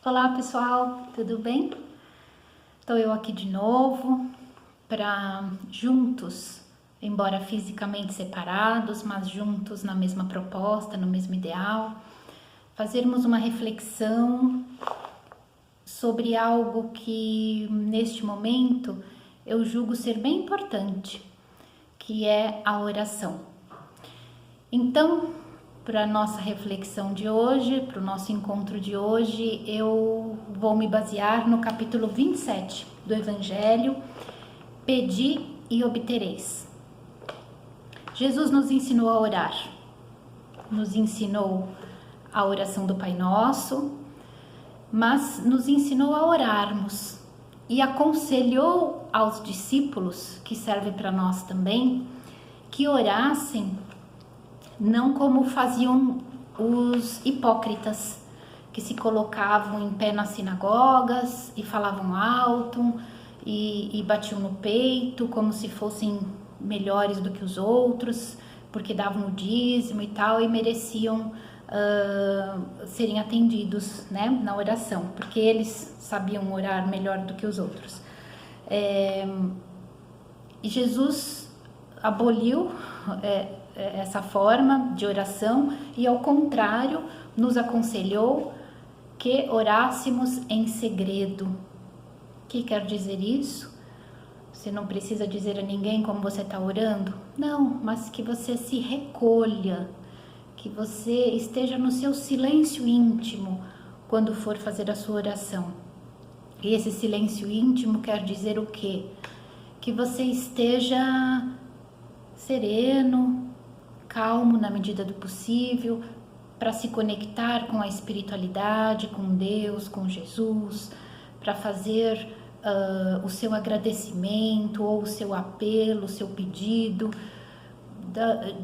Olá pessoal, tudo bem? Estou eu aqui de novo para juntos, embora fisicamente separados, mas juntos na mesma proposta, no mesmo ideal, fazermos uma reflexão sobre algo que neste momento eu julgo ser bem importante, que é a oração. Então, para a nossa reflexão de hoje, para o nosso encontro de hoje, eu vou me basear no capítulo 27 do Evangelho, Pedi e obtereis. Jesus nos ensinou a orar, nos ensinou a oração do Pai Nosso, mas nos ensinou a orarmos e aconselhou aos discípulos, que serve para nós também, que orassem não como faziam os hipócritas, que se colocavam em pé nas sinagogas e falavam alto e batiam no peito como se fossem melhores do que os outros, porque davam o dízimo e tal, e mereciam serem atendidos, né, na oração, porque eles sabiam orar melhor do que os outros. E Jesus aboliu essa forma de oração e, ao contrário, nos aconselhou que orássemos em segredo. O que quer dizer isso? Você não precisa dizer a ninguém como você está orando? Não, mas que você se recolha, que você esteja no seu silêncio íntimo quando for fazer a sua oração. E esse silêncio íntimo quer dizer o quê? Que você esteja sereno, calmo na medida do possível, para se conectar com a espiritualidade, com Deus, com Jesus, para fazer o seu agradecimento ou o seu apelo, o seu pedido,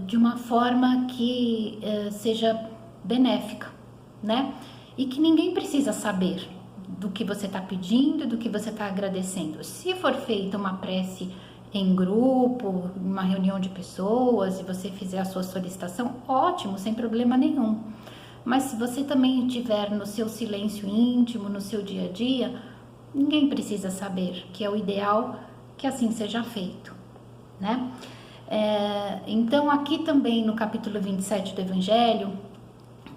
de uma forma que seja benéfica, né? E que ninguém precisa saber do que você está pedindo e do que você está agradecendo. Se for feita uma prece em grupo, uma reunião de pessoas, e você fizer a sua solicitação, ótimo, sem problema nenhum. Mas se você também estiver no seu silêncio íntimo, no seu dia a dia, ninguém precisa saber, que é o ideal que assim seja feito, né? Então aqui também no capítulo 27 do Evangelho,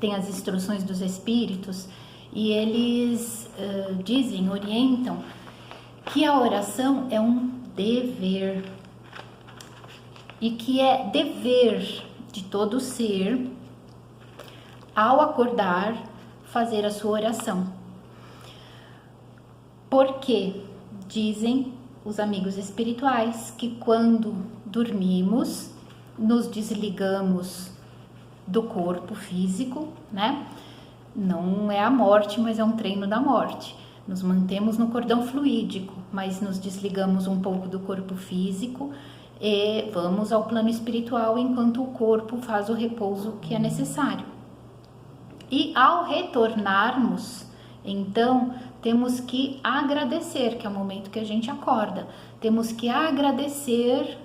tem as instruções dos Espíritos, e eles orientam que a oração é um dever, e que é dever de todo ser, ao acordar, fazer a sua oração. Porque dizem os amigos espirituais que quando dormimos, nos desligamos do corpo físico, né? Não é a morte, mas é um treino da morte. Nos mantemos no cordão fluídico, mas nos desligamos um pouco do corpo físico e vamos ao plano espiritual enquanto o corpo faz o repouso que é necessário. E ao retornarmos, então, temos que agradecer, que é o momento que a gente acorda. Temos que agradecer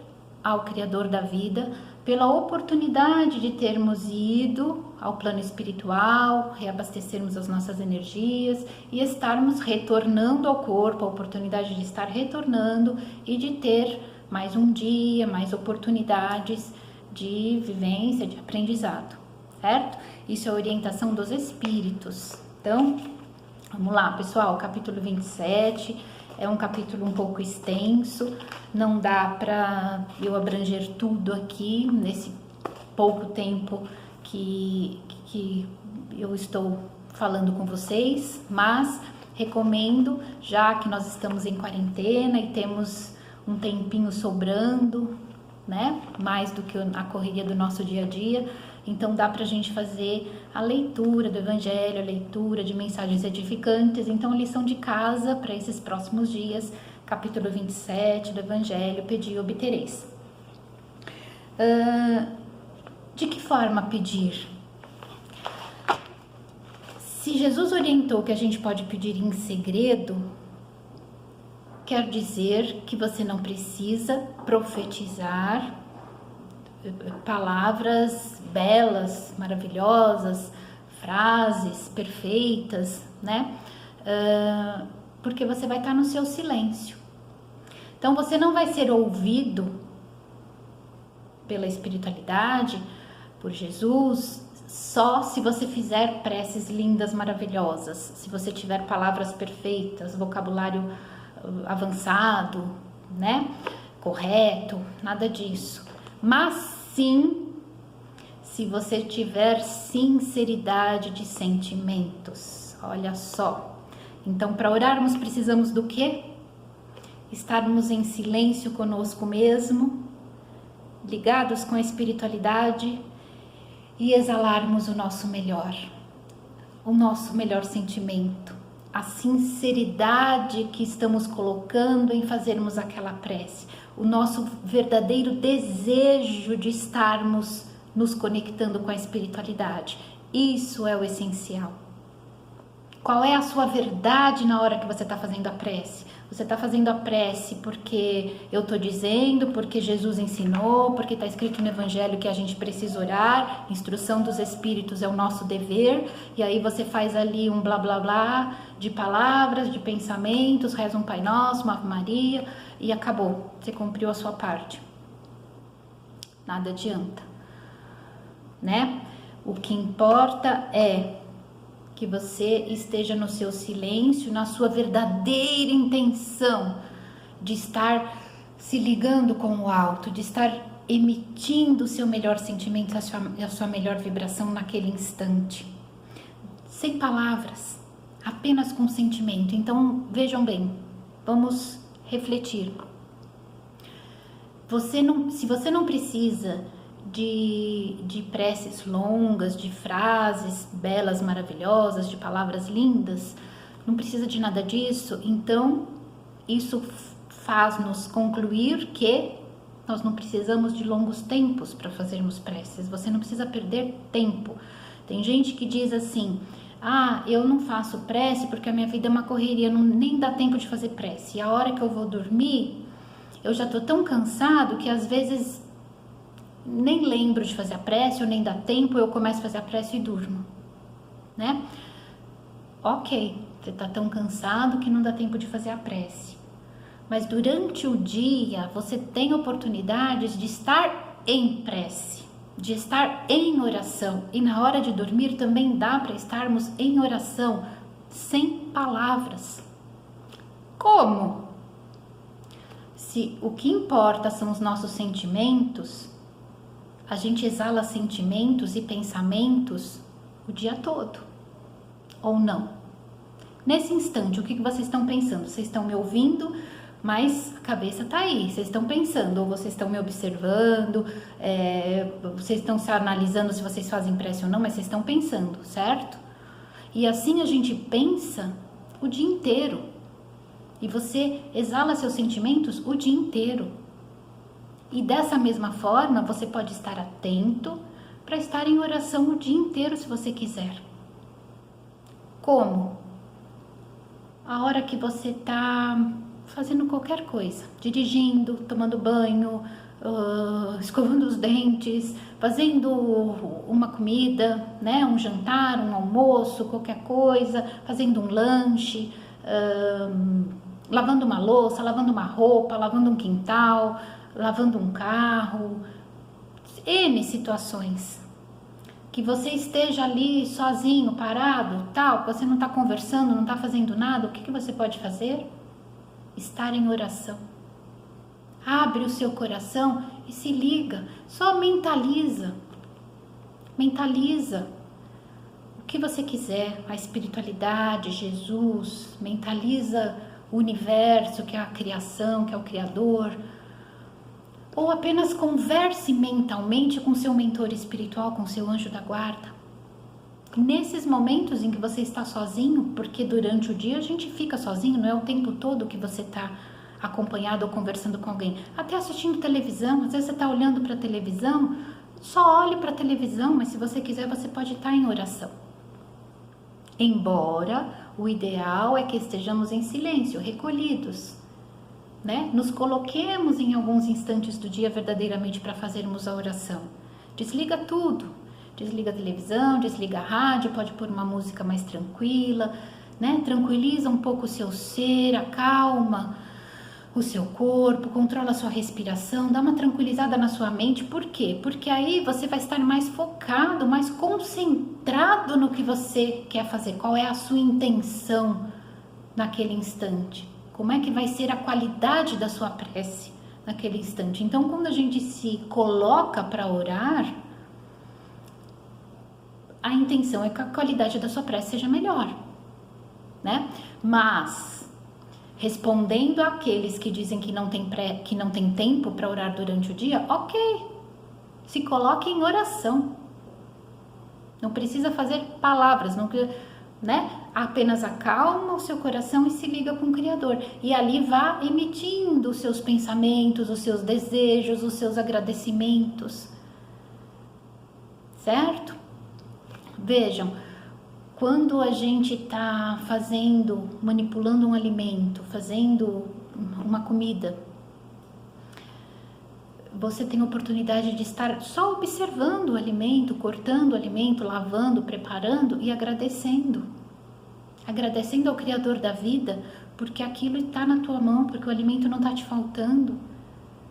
ao Criador da vida pela oportunidade de termos ido ao plano espiritual, reabastecermos as nossas energias e estarmos retornando ao corpo, a oportunidade de estar retornando e de ter mais um dia, mais oportunidades de vivência, de aprendizado, certo? Isso é a orientação dos espíritos. Então, vamos lá, pessoal, capítulo 27 é um capítulo um pouco extenso, não dá para eu abranger tudo aqui nesse pouco tempo que eu estou falando com vocês, mas recomendo, já que nós estamos em quarentena e temos um tempinho sobrando, né, mais do que a correria do nosso dia a dia, então dá pra gente fazer a leitura do Evangelho, a leitura de mensagens edificantes. Então, lição de casa para esses próximos dias, capítulo 27 do Evangelho, Pedi e obtereis. De que forma pedir? Se Jesus orientou que a gente pode pedir em segredo, quer dizer que você não precisa profetizar palavras belas, maravilhosas, frases perfeitas, né? porque você vai estar no seu silêncio. Então você não vai ser ouvido pela espiritualidade, por Jesus, só se você fizer preces lindas, maravilhosas, se você tiver palavras perfeitas, vocabulário avançado, né? Correto, nada disso. Mas sim, se você tiver sinceridade de sentimentos. Olha só. Então, para orarmos, precisamos do quê? Estarmos em silêncio conosco mesmo, ligados com a espiritualidade e exalarmos o nosso melhor sentimento, a sinceridade que estamos colocando em fazermos aquela prece, o nosso verdadeiro desejo de estarmos nos conectando com a espiritualidade. Isso é o essencial. Qual é a sua verdade na hora que você está fazendo a prece? Você está fazendo a prece porque eu estou dizendo, porque Jesus ensinou, porque está escrito no Evangelho que a gente precisa orar, instrução dos Espíritos é o nosso dever, e aí você faz ali um blá blá blá de palavras, de pensamentos, reza um Pai Nosso, uma Ave Maria e acabou, você cumpriu a sua parte. Nada adianta, né? O que importa é que você esteja no seu silêncio, na sua verdadeira intenção de estar se ligando com o alto, de estar emitindo o seu melhor sentimento, a sua melhor vibração naquele instante. Sem palavras, apenas com sentimento. Então, vejam bem, vamos refletir. Se você não precisa de preces longas, de frases belas, maravilhosas, de palavras lindas, não precisa de nada disso, então isso faz-nos concluir que nós não precisamos de longos tempos para fazermos preces, você não precisa perder tempo. Tem gente que diz assim, eu não faço prece porque a minha vida é uma correria, nem dá tempo de fazer prece, e a hora que eu vou dormir, eu já estou tão cansado que às vezes nem lembro de fazer a prece, ou nem dá tempo, eu começo a fazer a prece e durmo, né? Ok, você tá tão cansado que não dá tempo de fazer a prece. Mas durante o dia, você tem oportunidades de estar em prece, de estar em oração. E na hora de dormir também dá para estarmos em oração, sem palavras. Como? Se o que importa são os nossos sentimentos, a gente exala sentimentos e pensamentos o dia todo, ou não? Nesse instante, o que vocês estão pensando? Vocês estão me ouvindo, mas a cabeça está aí, vocês estão pensando, ou vocês estão me observando, vocês estão se analisando se vocês fazem prece ou não, mas vocês estão pensando, certo? E assim a gente pensa o dia inteiro, e você exala seus sentimentos o dia inteiro. E dessa mesma forma, você pode estar atento para estar em oração o dia inteiro, se você quiser. Como? A hora que você está fazendo qualquer coisa, dirigindo, tomando banho, escovando os dentes, fazendo uma comida, né? Um jantar, um almoço, qualquer coisa, fazendo um lanche, lavando uma louça, lavando uma roupa, lavando um quintal, lavando um carro, N situações, que você esteja ali sozinho, parado, tal, você não está conversando, não está fazendo nada, o que você pode fazer? Estar em oração. Abre o seu coração e se liga, só mentaliza o que você quiser, a espiritualidade, Jesus, mentaliza o universo, que é a criação, que é o Criador, ou apenas converse mentalmente com seu mentor espiritual, com seu anjo da guarda. Nesses momentos em que você está sozinho, porque durante o dia a gente fica sozinho, não é o tempo todo que você está acompanhado ou conversando com alguém. Até assistindo televisão, às vezes você está olhando para a televisão, só olhe para a televisão, mas se você quiser você pode estar em oração. Embora o ideal é que estejamos em silêncio, recolhidos, né? Nos coloquemos em alguns instantes do dia verdadeiramente para fazermos a oração. Desliga tudo, desliga a televisão, desliga a rádio, pode pôr uma música mais tranquila, né? Tranquiliza um pouco o seu ser, acalma o seu corpo, controla a sua respiração, dá uma tranquilizada na sua mente. Por quê? Porque aí você vai estar mais focado, mais concentrado no que você quer fazer. Qual é a sua intenção naquele instante? Como é que vai ser a qualidade da sua prece naquele instante? Então, quando a gente se coloca para orar, a intenção é que a qualidade da sua prece seja melhor, né? Mas respondendo àqueles que dizem que não tem tempo para orar durante o dia, ok, se coloque em oração. Não precisa fazer palavras, não, né? Apenas acalma o seu coração e se liga com o Criador. E ali vá emitindo os seus pensamentos, os seus desejos, os seus agradecimentos. Certo? Vejam, quando a gente está manipulando um alimento, fazendo uma comida, você tem a oportunidade de estar só observando o alimento, cortando o alimento, lavando, preparando e agradecendo. Agradecendo ao Criador da vida, porque aquilo está na tua mão, porque o alimento não está te faltando,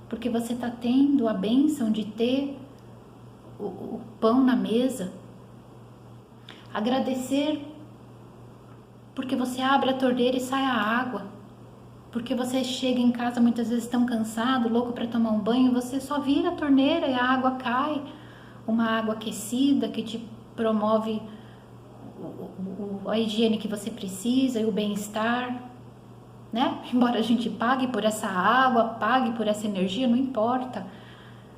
porque você está tendo a bênção de ter o pão na mesa. Agradecer porque você abre a torneira e sai a água, porque você chega em casa muitas vezes tão cansado, louco para tomar um banho, você só vira a torneira e a água cai, uma água aquecida que te promove a higiene que você precisa e o bem-estar, né? Embora a gente pague por essa água, pague por essa energia, não importa.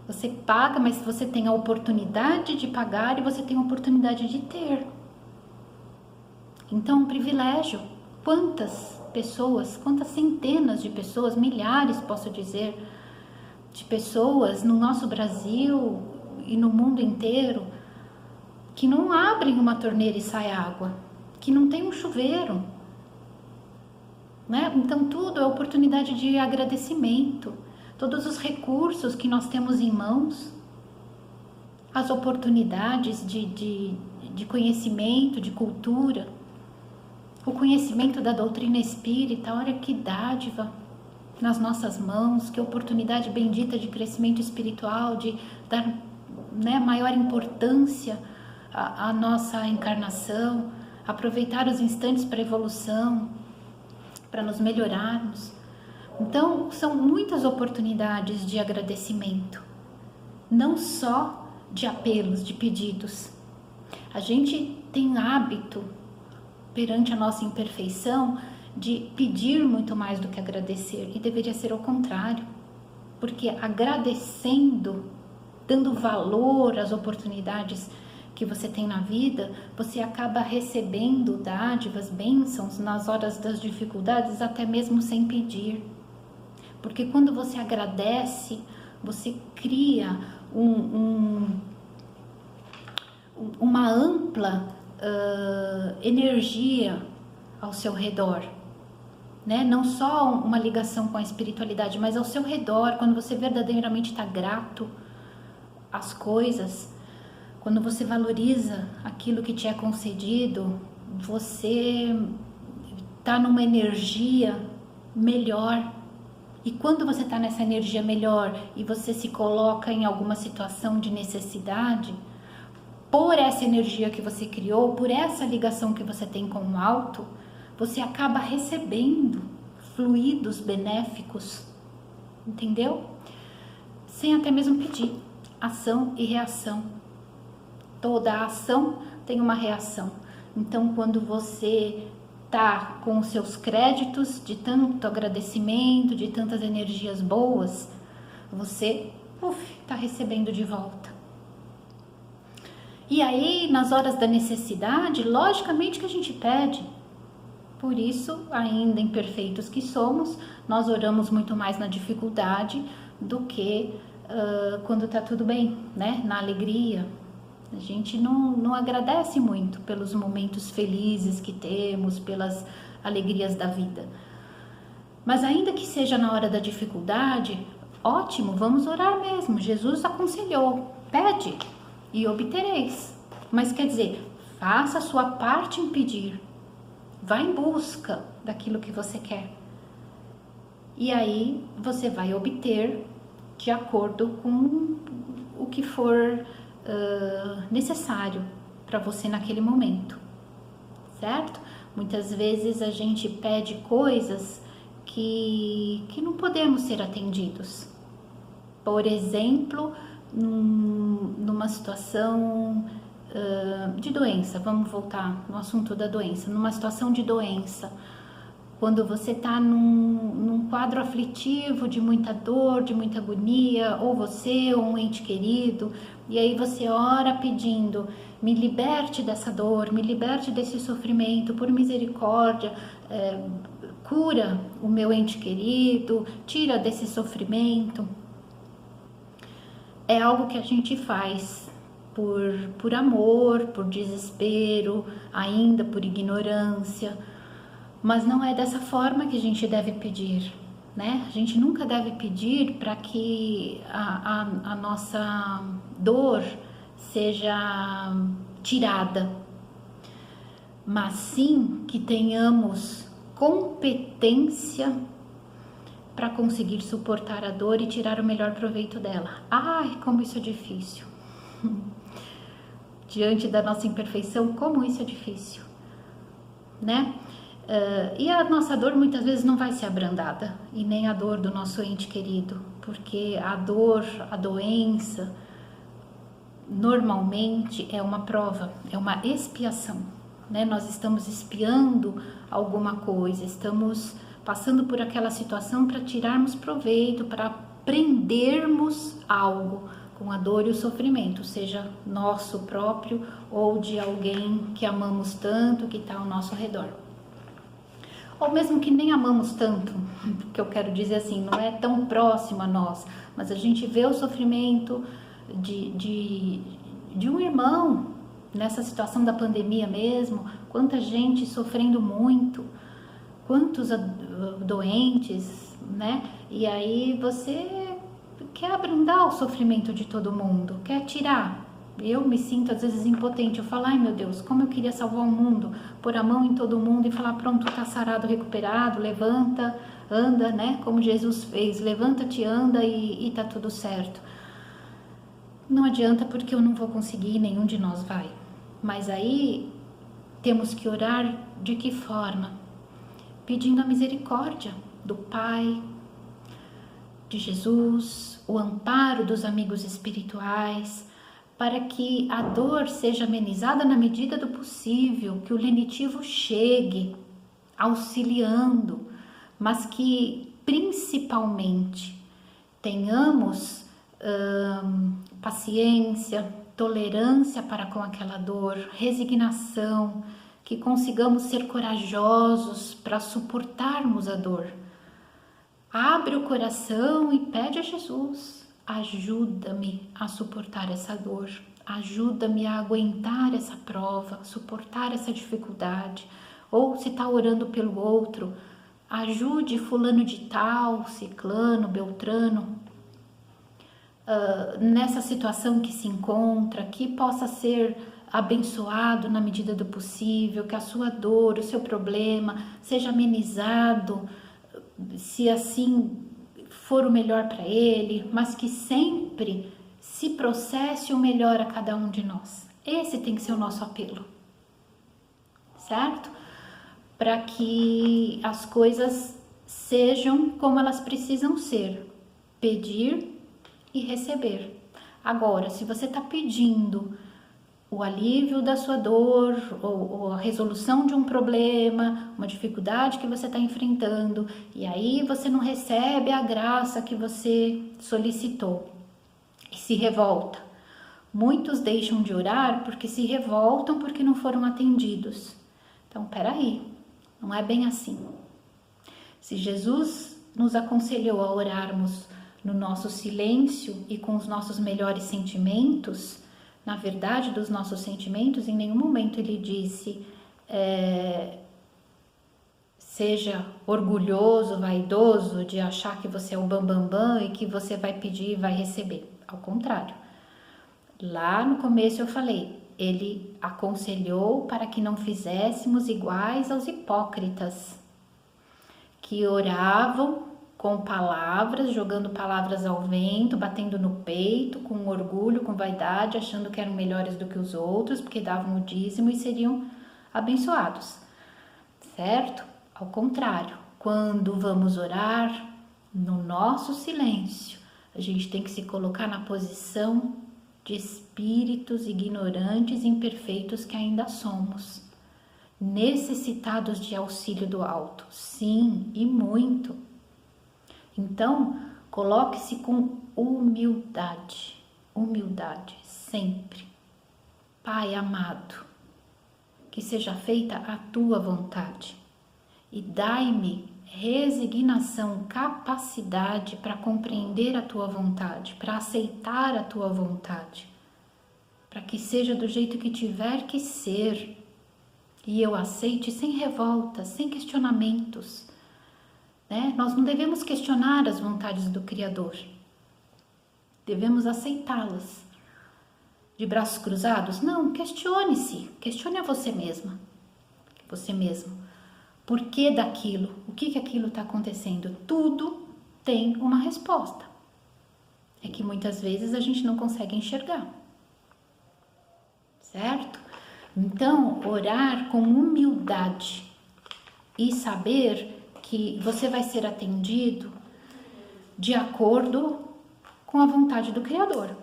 Você paga, mas você tem a oportunidade de pagar e você tem a oportunidade de ter. Então, um privilégio. Quantas pessoas, quantas centenas de pessoas, milhares, posso dizer, de pessoas no nosso Brasil e no mundo inteiro que não abrem uma torneira e sai água, que não tem um chuveiro, né? Então, tudo é oportunidade de agradecimento. Todos os recursos que nós temos em mãos, as oportunidades de conhecimento, de cultura, o conhecimento da doutrina espírita, olha que dádiva nas nossas mãos, que oportunidade bendita de crescimento espiritual, de dar, né, maior importância à nossa encarnação, aproveitar os instantes para evolução, para nos melhorarmos. Então, são muitas oportunidades de agradecimento, não só de apelos, de pedidos. A gente tem hábito, perante a nossa imperfeição, de pedir muito mais do que agradecer, e deveria ser ao contrário, porque agradecendo, dando valor às oportunidades que você tem na vida, você acaba recebendo dádivas, bênçãos nas horas das dificuldades, até mesmo sem pedir. Porque quando você agradece, você cria uma ampla energia ao seu redor, né? Não só uma ligação com a espiritualidade, mas ao seu redor, quando você verdadeiramente está grato às coisas, quando você valoriza aquilo que te é concedido, você está numa energia melhor. E quando você está nessa energia melhor e você se coloca em alguma situação de necessidade, por essa energia que você criou, por essa ligação que você tem com o alto, você acaba recebendo fluidos benéficos, entendeu? Sem até mesmo pedir. Ação e reação. Toda ação tem uma reação. Então, quando você tá com os seus créditos de tanto agradecimento, de tantas energias boas, você tá recebendo de volta. E aí, nas horas da necessidade, logicamente que a gente pede. Por isso, ainda imperfeitos que somos, nós oramos muito mais na dificuldade do que quando tá tudo bem, né? Na alegria. A gente não agradece muito pelos momentos felizes que temos, pelas alegrias da vida. Mas ainda que seja na hora da dificuldade, ótimo, vamos orar mesmo. Jesus aconselhou, pede e obtereis. Mas quer dizer, faça a sua parte em pedir. Vá em busca daquilo que você quer. E aí você vai obter de acordo com o que for necessário para você naquele momento, certo? Muitas vezes a gente pede coisas que não podemos ser atendidos. Por exemplo, numa situação de doença, vamos voltar no assunto da doença, numa situação de doença, quando você está num quadro aflitivo de muita dor, de muita agonia, ou você ou um ente querido, e aí você ora pedindo, me liberte dessa dor, me liberte desse sofrimento, por misericórdia, cura o meu ente querido, tira desse sofrimento. É algo que a gente faz por amor, por desespero, ainda por ignorância, mas não é dessa forma que a gente deve pedir, né? A gente nunca deve pedir para que a nossa dor seja tirada, mas sim que tenhamos competência para conseguir suportar a dor e tirar o melhor proveito dela. Ai, como isso é difícil! Diante da nossa imperfeição, como isso é difícil, né? E a nossa dor muitas vezes não vai ser abrandada, e nem a dor do nosso ente querido, porque a dor, a doença, normalmente é uma prova, é uma expiação, né? Nós estamos expiando alguma coisa, estamos passando por aquela situação para tirarmos proveito, para aprendermos algo com a dor e o sofrimento, seja nosso próprio ou de alguém que amamos tanto, que está ao nosso redor. Ou mesmo que nem amamos tanto, que eu quero dizer assim, não é tão próximo a nós, mas a gente vê o sofrimento de um irmão, nessa situação da pandemia mesmo, quanta gente sofrendo muito, quantos doentes, né? E aí você quer abrandar o sofrimento de todo mundo, quer tirar. Eu me sinto às vezes impotente, eu falo, ai meu Deus, como eu queria salvar o mundo, pôr a mão em todo mundo e falar, pronto, tá sarado, recuperado, levanta, anda, né, como Jesus fez, levanta-te, anda e tá tudo certo. Não adianta porque eu não vou conseguir, nenhum de nós vai. Mas aí temos que orar de que forma? Pedindo a misericórdia do Pai, de Jesus, o amparo dos amigos espirituais, para que a dor seja amenizada na medida do possível, que o lenitivo chegue auxiliando, mas que principalmente tenhamos paciência, tolerância para com aquela dor, resignação, que consigamos ser corajosos para suportarmos a dor. Abre o coração e pede a Jesus, ajuda-me a suportar essa dor, ajuda-me a aguentar essa prova, suportar essa dificuldade. Ou se está orando pelo outro, ajude fulano de tal, ciclano, beltrano, nessa situação que se encontra, que possa ser abençoado na medida do possível, que a sua dor, o seu problema seja amenizado, se assim for o melhor para ele, mas que sempre se processe o melhor a cada um de nós. Esse tem que ser o nosso apelo, certo? Para que as coisas sejam como elas precisam ser, pedir e receber. Agora, se você está pedindo o alívio da sua dor ou a resolução de um problema, uma dificuldade que você está enfrentando, e aí você não recebe a graça que você solicitou e se revolta. Muitos deixam de orar porque se revoltam porque não foram atendidos. Então, peraí, não é bem assim. Se Jesus nos aconselhou a orarmos no nosso silêncio e com os nossos melhores sentimentos, na verdade dos nossos sentimentos, em nenhum momento ele disse seja orgulhoso, vaidoso de achar que você é o bambambam e que você vai pedir e vai receber. Ao contrário, lá no começo eu falei, ele aconselhou para que não fizéssemos iguais aos hipócritas, que oravam com palavras, jogando palavras ao vento, batendo no peito, com orgulho, com vaidade, achando que eram melhores do que os outros, porque davam o dízimo e seriam abençoados, certo? Ao contrário, quando vamos orar, no nosso silêncio, a gente tem que se colocar na posição de espíritos ignorantes e imperfeitos que ainda somos, necessitados de auxílio do alto, sim, e muito. Então, coloque-se com humildade, sempre. Pai amado, que seja feita a tua vontade e dai-me resignação, capacidade para compreender a tua vontade, para aceitar a tua vontade, para que seja do jeito que tiver que ser e eu aceite sem revolta, sem questionamentos. Nós não devemos questionar as vontades do Criador, devemos aceitá-las. De braços cruzados? Não, questione-se, questione a você mesma, você mesmo. Por que daquilo? O que aquilo está acontecendo? Tudo tem uma resposta. É que muitas vezes a gente não consegue enxergar, certo? Então, orar com humildade e saber que você vai ser atendido de acordo com a vontade do Criador.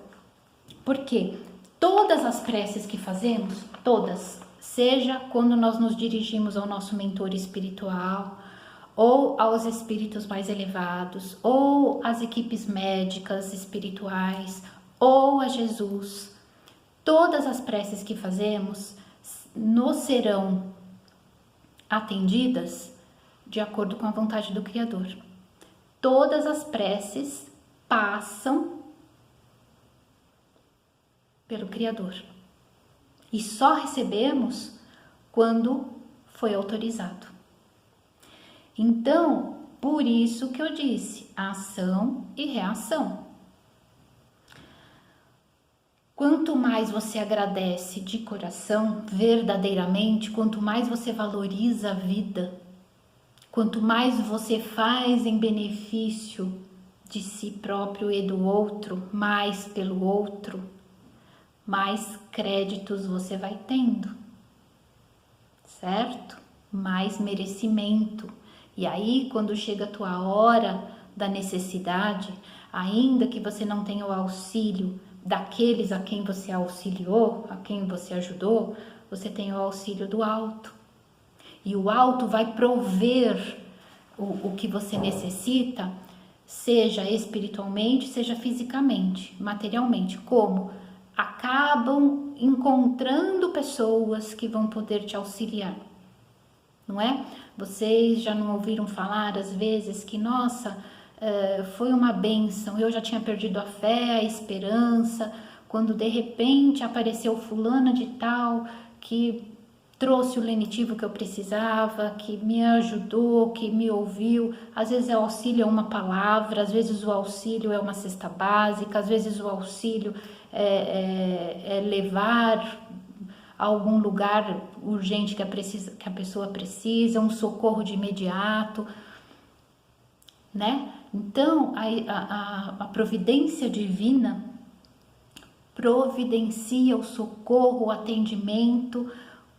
Porque todas as preces que fazemos, todas, seja quando nós nos dirigimos ao nosso mentor espiritual, ou aos espíritos mais elevados, ou às equipes médicas espirituais, ou a Jesus, todas as preces que fazemos nos serão atendidas de acordo com a vontade do Criador. Todas as preces passam pelo Criador e só recebemos quando foi autorizado. Então, por isso que eu disse, ação e reação. Quanto mais você agradece de coração, verdadeiramente, quanto mais você valoriza a vida, quanto mais você faz em benefício de si próprio e do outro, mais pelo outro, mais créditos você vai tendo, certo? Mais merecimento. E aí, quando chega a tua hora da necessidade, ainda que você não tenha o auxílio daqueles a quem você auxiliou, a quem você ajudou, você tem o auxílio do alto. E o alto vai prover o que você necessita, seja espiritualmente, seja fisicamente, materialmente. Como? Acabam encontrando pessoas que vão poder te auxiliar, não é? Vocês já não ouviram falar às vezes que, nossa, foi uma bênção, eu já tinha perdido a fé, a esperança, quando de repente apareceu fulana de tal que trouxe o lenitivo que eu precisava, que me ajudou, que me ouviu. Às vezes o auxílio é uma palavra, às vezes o auxílio é uma cesta básica, às vezes o auxílio é levar a algum lugar urgente que a pessoa precisa, um socorro de imediato, né? Então, a providência divina providencia o socorro, o atendimento,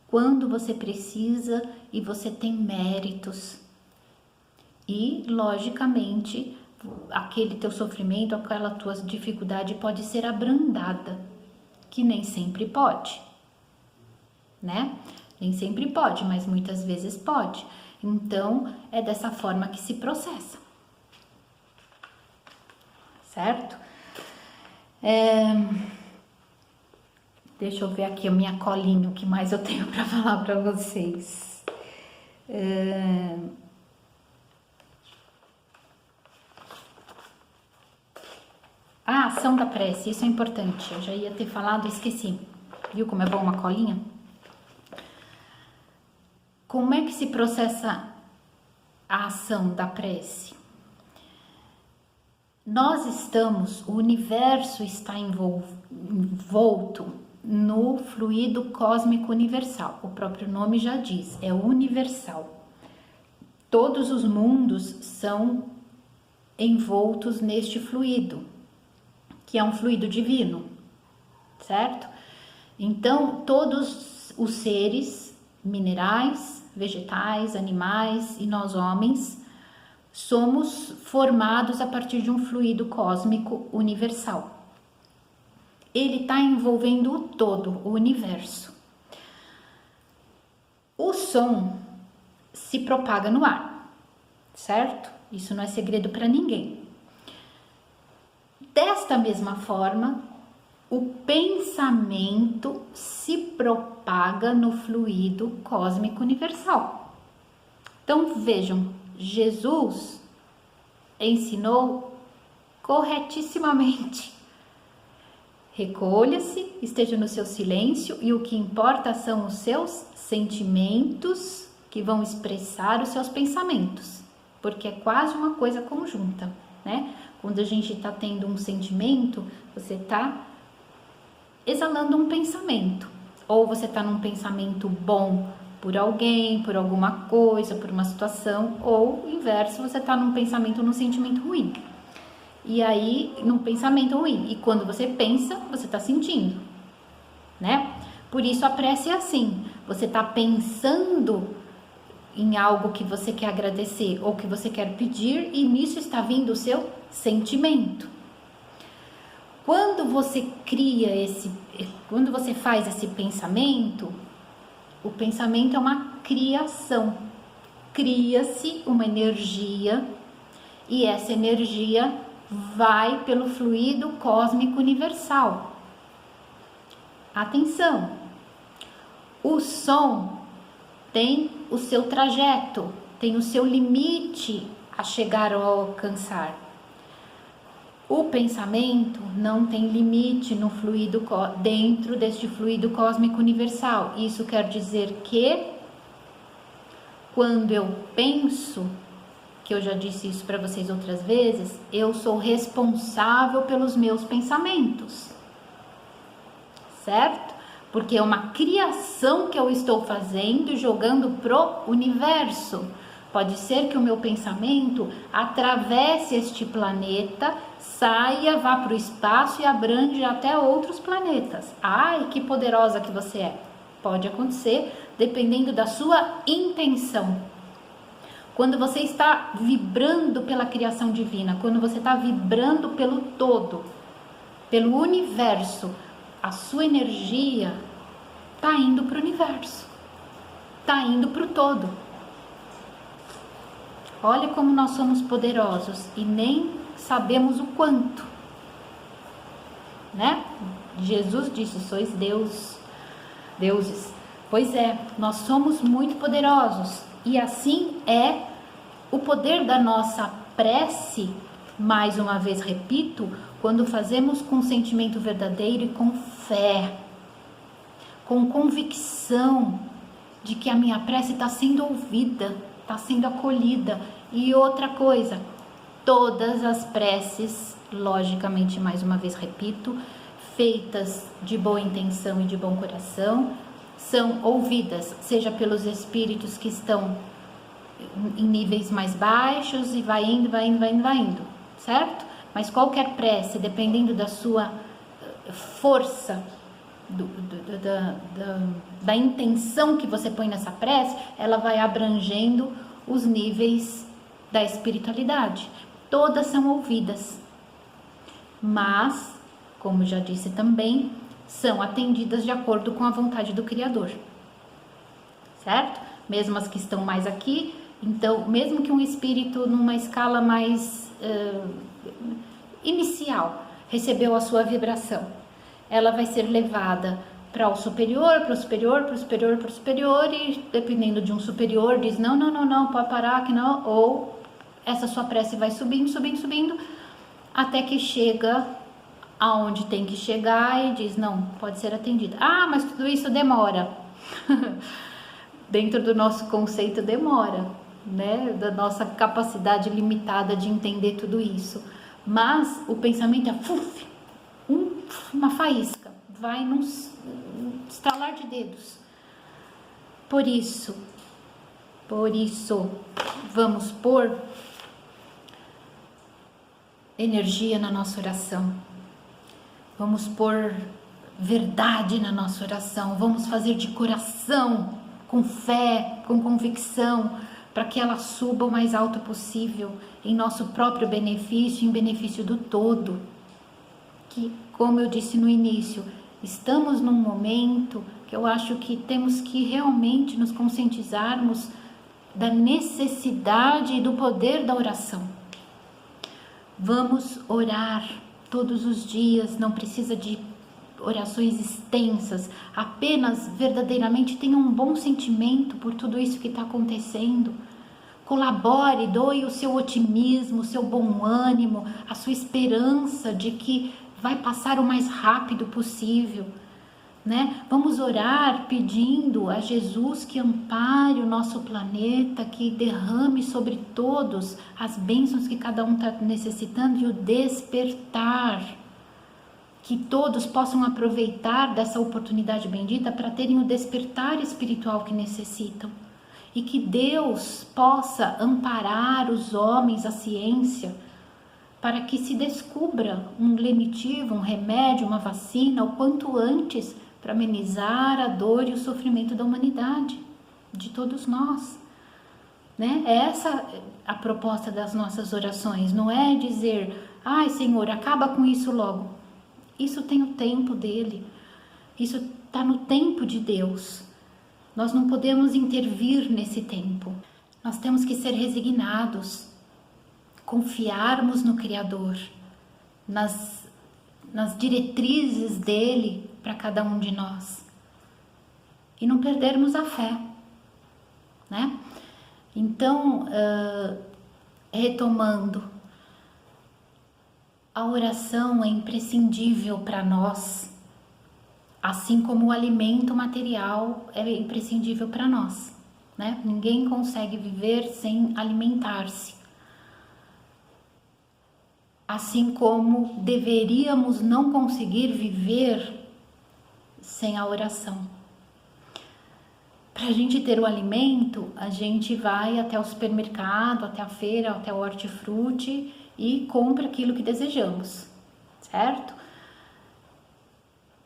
quando você precisa e você tem méritos. E, logicamente, aquele teu sofrimento, aquela tua dificuldade pode ser abrandada, que nem sempre pode, né? Nem sempre pode, mas muitas vezes pode. Então, é dessa forma que se processa, certo? Deixa eu ver aqui a minha colinha, o que mais eu tenho para falar para vocês. A ação da prece, isso é importante. Eu já ia ter falado e esqueci. Viu como é bom uma colinha? Como é que se processa a ação da prece? Nós estamos, o universo está envolto no fluido cósmico universal. O próprio nome já diz, é universal. Todos os mundos são envoltos neste fluido, que é um fluido divino, certo? Então, todos os seres, minerais, vegetais, animais e nós homens, somos formados a partir de um fluido cósmico universal. Ele está envolvendo o todo, o universo. O som se propaga no ar, certo? Isso não é segredo para ninguém. Desta mesma forma, o pensamento se propaga no fluido cósmico universal. Então vejam, Jesus ensinou corretissimamente. Recolha-se, esteja no seu silêncio e o que importa são os seus sentimentos que vão expressar os seus pensamentos, porque é quase uma coisa conjunta, né? Quando a gente está tendo um sentimento, você está exalando um pensamento, ou você está num pensamento bom por alguém, por alguma coisa, por uma situação, ou inverso, você está num pensamento, num sentimento ruim. E aí, num pensamento ruim. E quando você pensa, você está sentindo, né? Por isso a prece é assim. Você está pensando em algo que você quer agradecer ou que você quer pedir e nisso está vindo o seu sentimento. Quando você quando você faz esse pensamento, o pensamento é uma criação. Cria-se uma energia e essa energia vai pelo fluido cósmico universal. Atenção! O som tem o seu trajeto, tem o seu limite a chegar ou a alcançar. O pensamento não tem limite no fluido, dentro deste fluido cósmico universal. Isso quer dizer que quando eu penso, que eu já disse isso para vocês outras vezes, eu sou responsável pelos meus pensamentos, certo? Porque é uma criação que eu estou fazendo e jogando pro universo. Pode ser que o meu pensamento atravesse este planeta, saia, vá para o espaço e abrange até outros planetas. Ai, que poderosa que você é! Pode acontecer, dependendo da sua intenção. Quando você está vibrando pela criação divina, quando você está vibrando pelo todo, pelo universo, a sua energia está indo para o universo, está indo para o todo. Olha como nós somos poderosos e nem sabemos o quanto, né? Jesus disse, sois deuses. Pois é, nós somos muito poderosos. E assim é o poder da nossa prece, mais uma vez repito, quando fazemos com sentimento verdadeiro e com fé, com convicção de que a minha prece está sendo ouvida, está sendo acolhida. E outra coisa, todas as preces, logicamente, mais uma vez repito, feitas de boa intenção e de bom coração, são ouvidas, seja pelos espíritos que estão em níveis mais baixos e vai indo, certo? Mas qualquer prece, dependendo da sua força, da intenção que você põe nessa prece, ela vai abrangendo os níveis da espiritualidade. Todas são ouvidas, mas, como já disse também, são atendidas de acordo com a vontade do Criador, certo? Mesmo as que estão mais aqui, então, mesmo que um espírito numa escala mais inicial recebeu a sua vibração, ela vai ser levada para o superior, para o superior, para o superior, para o superior, e dependendo de um superior diz não, pode parar que não, ou essa sua prece vai subindo, até que chega aonde tem que chegar e diz, não, pode ser atendida. Ah, mas tudo isso demora. Dentro do nosso conceito demora, né? Da nossa capacidade limitada de entender tudo isso. Mas o pensamento é uma faísca, vai num estalar de dedos. Por isso, vamos pôr energia na nossa oração. Vamos pôr verdade na nossa oração. Vamos fazer de coração, com fé, com convicção, para que ela suba o mais alto possível, em nosso próprio benefício, em benefício do todo. Que, como eu disse no início, estamos num momento que eu acho que temos que realmente nos conscientizarmos da necessidade e do poder da oração. Vamos orar todos os dias, não precisa de orações extensas, apenas verdadeiramente tenha um bom sentimento por tudo isso que está acontecendo. Colabore, doe o seu otimismo, o seu bom ânimo, a sua esperança de que vai passar o mais rápido possível, né? Vamos orar pedindo a Jesus que ampare o nosso planeta, que derrame sobre todos as bênçãos que cada um está necessitando e o despertar, que todos possam aproveitar dessa oportunidade bendita para terem o despertar espiritual que necessitam. E que Deus possa amparar os homens, a ciência, para que se descubra um lenitivo, um remédio, uma vacina, o quanto antes, para amenizar a dor e o sofrimento da humanidade, de todos nós. Né? Essa é a proposta das nossas orações, não é dizer, ai Senhor, acaba com isso logo. Isso tem o tempo dele, isso está no tempo de Deus. Nós não podemos intervir nesse tempo. Nós temos que ser resignados, confiarmos no Criador, nas diretrizes dele para cada um de nós e não perdermos a fé, né? Então, retomando, a oração é imprescindível para nós. Assim como o alimento material é imprescindível para nós, né? Ninguém consegue viver sem alimentar-se. Assim como deveríamos não conseguir viver sem a oração. Para a gente ter o alimento, a gente vai até o supermercado, até a feira, até o hortifruti e compra aquilo que desejamos, certo?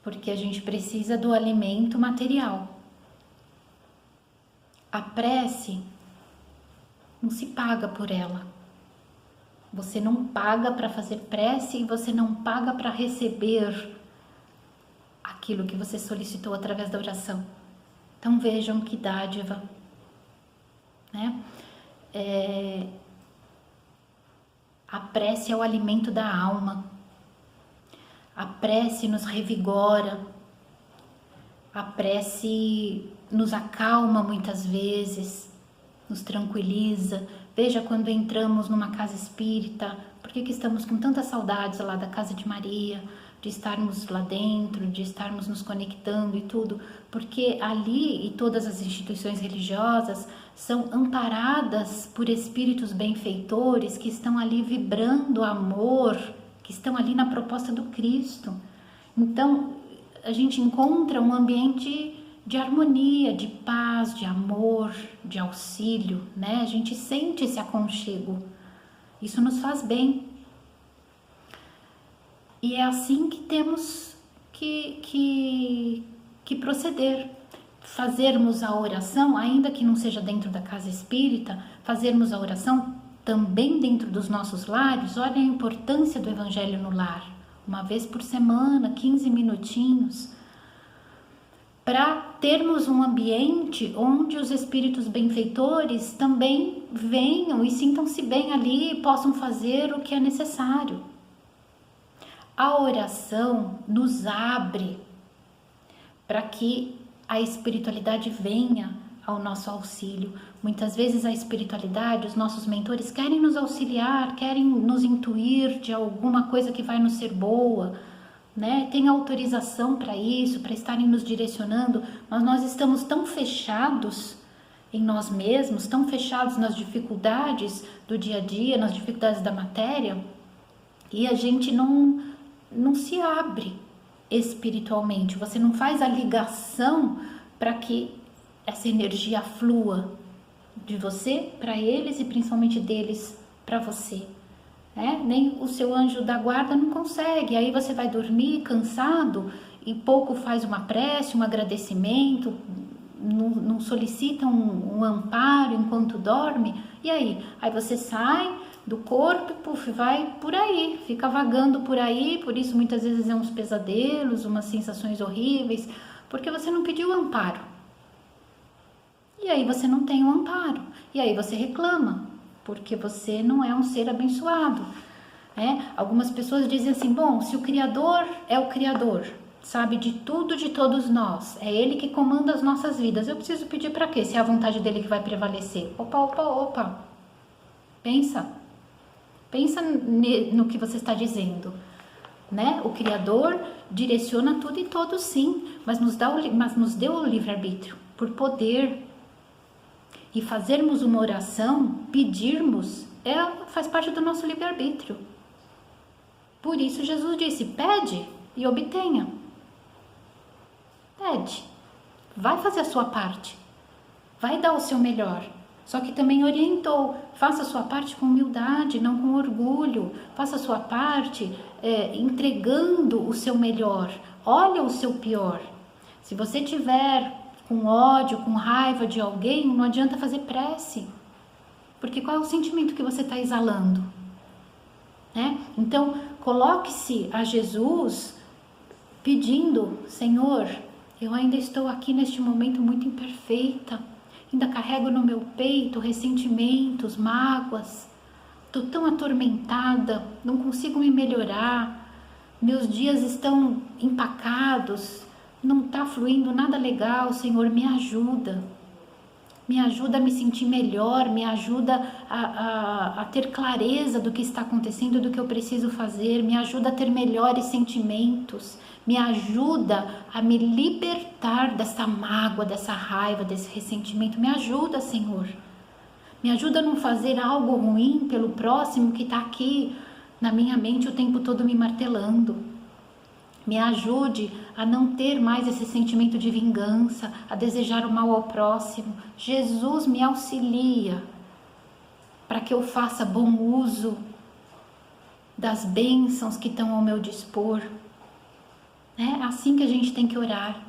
Porque a gente precisa do alimento material. A prece não se paga por ela. Você não paga para fazer prece e você não paga para receber aquilo que você solicitou através da oração. Então vejam que dádiva, né? A prece é o alimento da alma. A prece nos revigora, a prece nos acalma muitas vezes, nos tranquiliza. Veja quando entramos numa casa espírita, por que estamos com tantas saudades lá da casa de Maria, de estarmos lá dentro, de estarmos nos conectando e tudo, porque ali e todas as instituições religiosas são amparadas por espíritos benfeitores que estão ali vibrando amor, que estão ali na proposta do Cristo. Então, a gente encontra um ambiente de harmonia, de paz, de amor, de auxílio, né? A gente sente esse aconchego. Isso nos faz bem. E é assim que temos que proceder. Fazermos a oração, ainda que não seja dentro da casa espírita, fazermos a oração também dentro dos nossos lares. Olha a importância do Evangelho no lar. Uma vez por semana, 15 minutinhos, para termos um ambiente onde os espíritos benfeitores também venham e sintam-se bem ali e possam fazer o que é necessário. A oração nos abre para que a espiritualidade venha ao nosso auxílio. Muitas vezes a espiritualidade, os nossos mentores querem nos auxiliar, querem nos intuir de alguma coisa que vai nos ser boa, né? Tem autorização para isso, para estarem nos direcionando, mas nós estamos tão fechados em nós mesmos, tão fechados nas dificuldades do dia a dia, nas dificuldades da matéria, e a gente não se abre, espiritualmente, você não faz a ligação para que essa energia flua de você para eles e principalmente deles para você, né? Nem o seu anjo da guarda não consegue. Aí você vai dormir cansado e pouco faz uma prece, um agradecimento, não solicita um amparo enquanto dorme. E aí você sai do corpo, puf, vai por aí, fica vagando por aí. Por isso muitas vezes é uns pesadelos, umas sensações horríveis, porque você não pediu amparo. E aí você não tem o amparo, e aí você reclama, porque você não é um ser abençoado, né? Algumas pessoas dizem assim, bom, se o Criador é o Criador, sabe de tudo, de todos nós, é Ele que comanda as nossas vidas, eu preciso pedir para quê? Se é a vontade dele que vai prevalecer. Opa, pensa no que você está dizendo, né? O Criador direciona tudo e todos, sim, mas nos deu o livre-arbítrio, por poder. E fazermos uma oração, pedirmos, faz parte do nosso livre-arbítrio. Por isso Jesus disse, pede e obtenha. Pede, vai fazer a sua parte, vai dar o seu melhor. Só que também orientou, faça a sua parte com humildade, não com orgulho. Faça a sua parte entregando o seu melhor, olha o seu pior. Se você tiver com ódio, com raiva de alguém, não adianta fazer prece. Porque qual é o sentimento que você está exalando? Né? Então, coloque-se a Jesus pedindo, Senhor, eu ainda estou aqui neste momento muito imperfeita, ainda carrego no meu peito ressentimentos, mágoas, estou tão atormentada, não consigo me melhorar, meus dias estão empacados, não está fluindo nada legal, Senhor, me ajuda a me sentir melhor, me ajuda a ter clareza do que está acontecendo, do que eu preciso fazer, me ajuda a ter melhores sentimentos, me ajuda a me libertar dessa mágoa, dessa raiva, desse ressentimento, me ajuda, Senhor, me ajuda a não fazer algo ruim pelo próximo que está aqui na minha mente o tempo todo me martelando. Me ajude a não ter mais esse sentimento de vingança, a desejar o mal ao próximo. Jesus me auxilia para que eu faça bom uso das bênçãos que estão ao meu dispor. É assim que a gente tem que orar.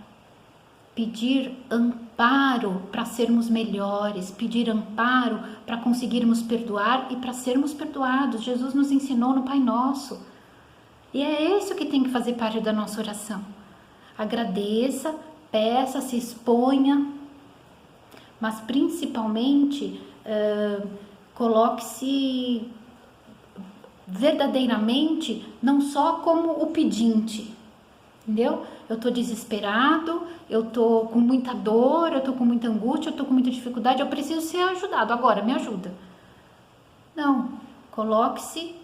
Pedir amparo para sermos melhores, pedir amparo para conseguirmos perdoar e para sermos perdoados. Jesus nos ensinou no Pai Nosso. E é isso que tem que fazer parte da nossa oração. Agradeça, peça, se exponha, mas principalmente coloque-se verdadeiramente, não só como o pedinte, entendeu? Eu estou desesperado, eu estou com muita dor, eu estou com muita angústia, eu estou com muita dificuldade, eu preciso ser ajudado, agora me ajuda. Não, coloque-se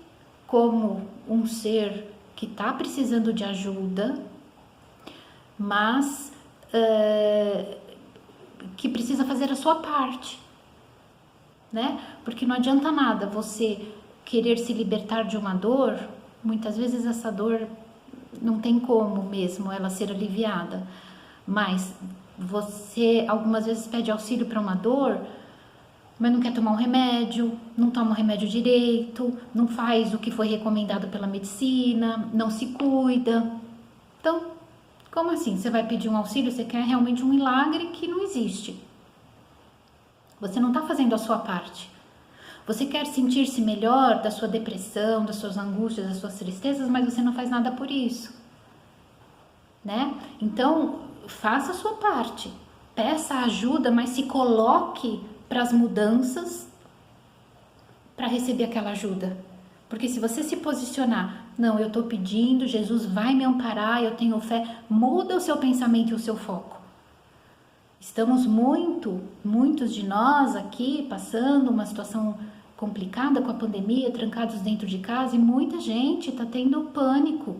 como um ser que está precisando de ajuda, mas que precisa fazer a sua parte, né? Porque não adianta nada você querer se libertar de uma dor, muitas vezes essa dor não tem como mesmo ela ser aliviada, mas você algumas vezes pede auxílio para uma dor, mas não quer tomar um remédio, não toma o remédio direito, não faz o que foi recomendado pela medicina, não se cuida. Então, como assim? Você vai pedir um auxílio, você quer realmente um milagre que não existe. Você não está fazendo a sua parte. Você quer sentir-se melhor da sua depressão, das suas angústias, das suas tristezas, mas você não faz nada por isso, né? Então, faça a sua parte. Peça ajuda, mas se coloque para as mudanças para receber aquela ajuda. Porque se você se posicionar, não, eu estou pedindo, Jesus vai me amparar, eu tenho fé, muda o seu pensamento e o seu foco. Estamos muitos de nós aqui passando uma situação complicada com a pandemia, trancados dentro de casa, e muita gente está tendo pânico,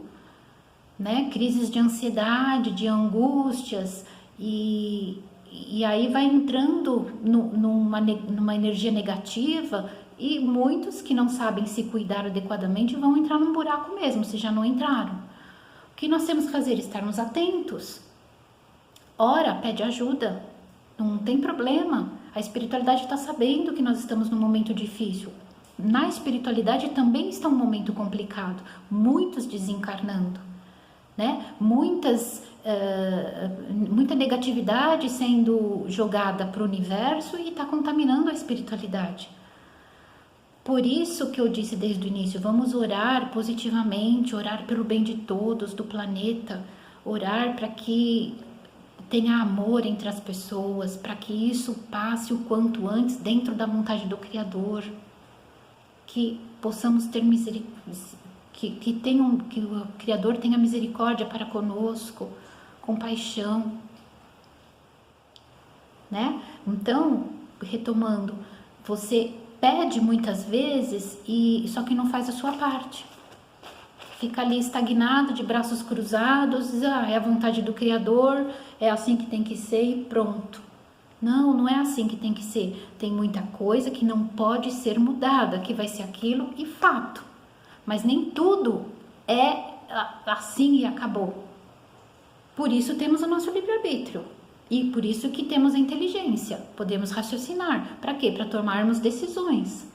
né? Crises de ansiedade, de angústias, e aí vai entrando numa energia negativa, e muitos que não sabem se cuidar adequadamente vão entrar num buraco mesmo, se já não entraram. O que nós temos que fazer? Estarmos atentos. Ora, pede ajuda, não tem problema. A espiritualidade está sabendo que nós estamos num momento difícil. Na espiritualidade também está um momento complicado, muitos desencarnando, né? Muita negatividade sendo jogada para o universo e está contaminando a espiritualidade. Por isso que eu disse desde o início, vamos orar positivamente, orar pelo bem de todos, do planeta, orar para que tenha amor entre as pessoas, para que isso passe o quanto antes dentro da vontade do Criador, que possamos ter misericórdia, que o Criador tenha misericórdia para conosco, compaixão, né? Então, retomando, você pede muitas vezes e só que não faz a sua parte. Fica ali estagnado, de braços cruzados, é a vontade do Criador, é assim que tem que ser e pronto. Não, não é assim que tem que ser. Tem muita coisa que não pode ser mudada, que vai ser aquilo e fato. Mas nem tudo é assim e acabou. Por isso temos o nosso livre-arbítrio. E por isso que temos a inteligência. Podemos raciocinar. Para quê? Para tomarmos decisões.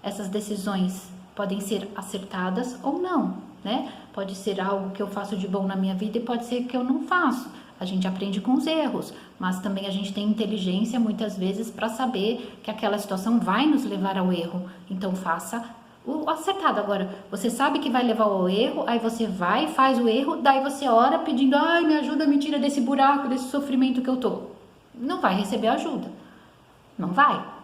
Essas decisões podem ser acertadas ou não, né? Pode ser algo que eu faço de bom na minha vida e pode ser que eu não faço. A gente aprende com os erros, mas também a gente tem inteligência muitas vezes para saber que aquela situação vai nos levar ao erro. Então faça o acertado. Agora, você sabe que vai levar ao erro, aí você vai, faz o erro, daí você ora pedindo, ai, me ajuda, me tira desse buraco, desse sofrimento que eu tô. Não vai receber ajuda. Não vai.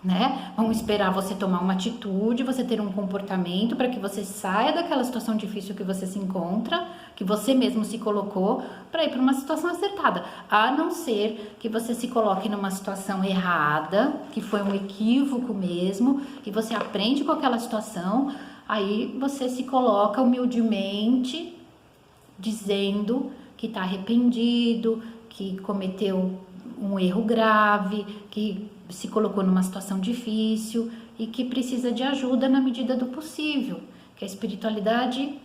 Né? Vamos esperar você tomar uma atitude, você ter um comportamento para que você saia daquela situação difícil que você se encontra, que você mesmo se colocou, para ir para uma situação acertada. A não ser que você se coloque numa situação errada, que foi um equívoco mesmo, e você aprende com aquela situação, aí você se coloca humildemente, dizendo que está arrependido, que cometeu um erro grave, que se colocou numa situação difícil e que precisa de ajuda na medida do possível, que a espiritualidade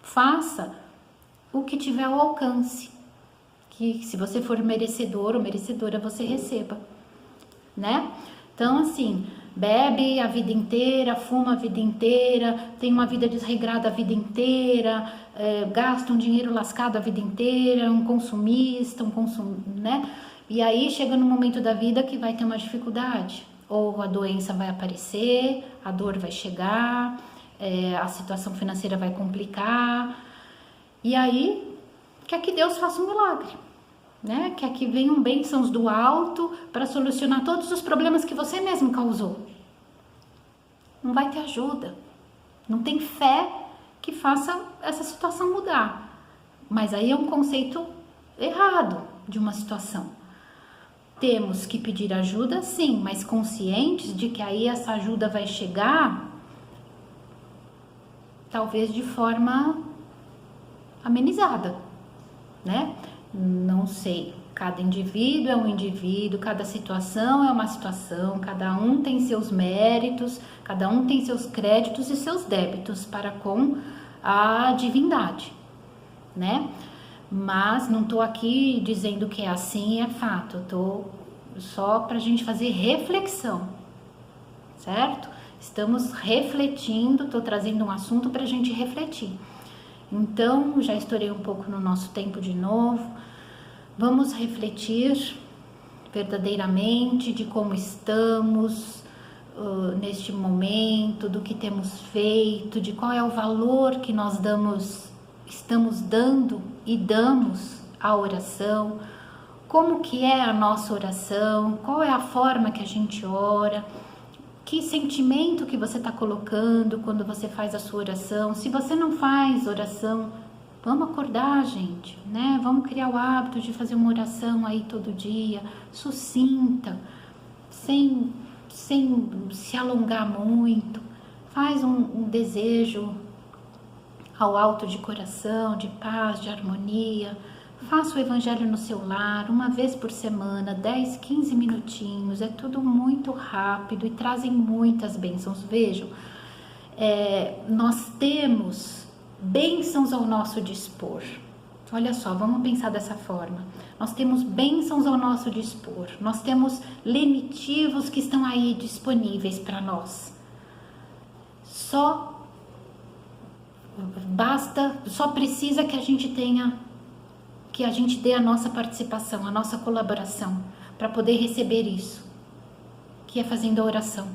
faça o que tiver ao alcance, que se você for merecedor ou merecedora, você receba, né? Então, assim, bebe a vida inteira, fuma a vida inteira, tem uma vida desregrada a vida inteira, gasta um dinheiro lascado a vida inteira, um consumista, né? E aí chega no momento da vida que vai ter uma dificuldade, ou a doença vai aparecer, a dor vai chegar, a situação financeira vai complicar, e aí quer que Deus faça um milagre, né? Quer que venham bênçãos do alto para solucionar todos os problemas que você mesmo causou. Não vai ter ajuda, não tem fé que faça essa situação mudar, mas aí é um conceito errado de uma situação. Temos que pedir ajuda, sim, mas conscientes de que aí essa ajuda vai chegar, talvez de forma amenizada, né? Não sei, cada indivíduo é um indivíduo, cada situação é uma situação, cada um tem seus méritos, cada um tem seus créditos e seus débitos para com a divindade, né? Mas não estou aqui dizendo que é assim e é fato, estou só para a gente fazer reflexão, certo? Estamos refletindo, estou trazendo um assunto para a gente refletir. Então, já estourei um pouco no nosso tempo de novo, vamos refletir verdadeiramente de como estamos neste momento, do que temos feito, de qual é o valor que nós estamos dando e damos à oração, como que é a nossa oração, qual é a forma que a gente ora, que sentimento que você está colocando quando você faz a sua oração. Se você não faz oração, vamos acordar, gente, né? Vamos criar o hábito de fazer uma oração aí todo dia, sucinta, sem se alongar muito. Faz um desejo ao alto de coração, de paz, de harmonia. Faça o evangelho no seu lar, uma vez por semana, 10, 15 minutinhos, é tudo muito rápido e trazem muitas bênçãos. Vejam, nós temos bênçãos ao nosso dispor. Olha só, vamos pensar dessa forma. Nós temos bênçãos ao nosso dispor. Nós temos lenitivos que estão aí disponíveis para nós. Só precisa que a gente dê a nossa participação, a nossa colaboração para poder receber isso, que é fazendo a oração.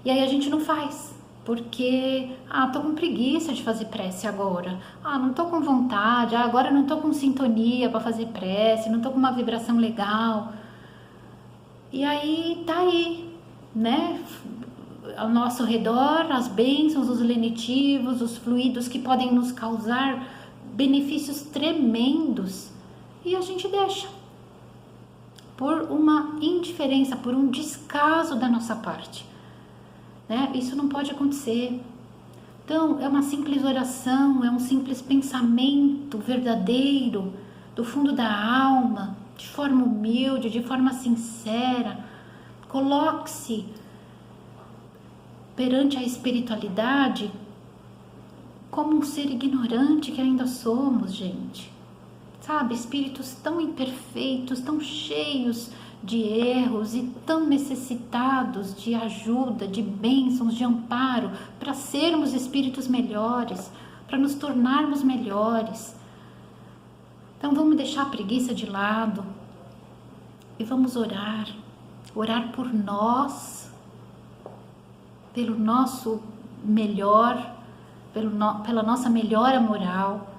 E aí a gente não faz, porque tô com preguiça de fazer prece agora, não tô com vontade, agora não tô com sintonia para fazer prece, não tô com uma vibração legal. E aí tá aí, né, ao nosso redor, as bênçãos, os lenitivos, os fluidos que podem nos causar benefícios tremendos, e a gente deixa por uma indiferença, por um descaso da nossa parte, né? Isso não pode acontecer. Então é uma simples oração, é um simples pensamento verdadeiro do fundo da alma, de forma humilde, de forma sincera. Coloque-se perante a espiritualidade como um ser ignorante que ainda somos, gente. Sabe, espíritos tão imperfeitos, tão cheios de erros e tão necessitados de ajuda, de bênçãos, de amparo, para sermos espíritos melhores, para nos tornarmos melhores. Então vamos deixar a preguiça de lado e vamos orar por nós, pelo nosso melhor, pela nossa melhora moral.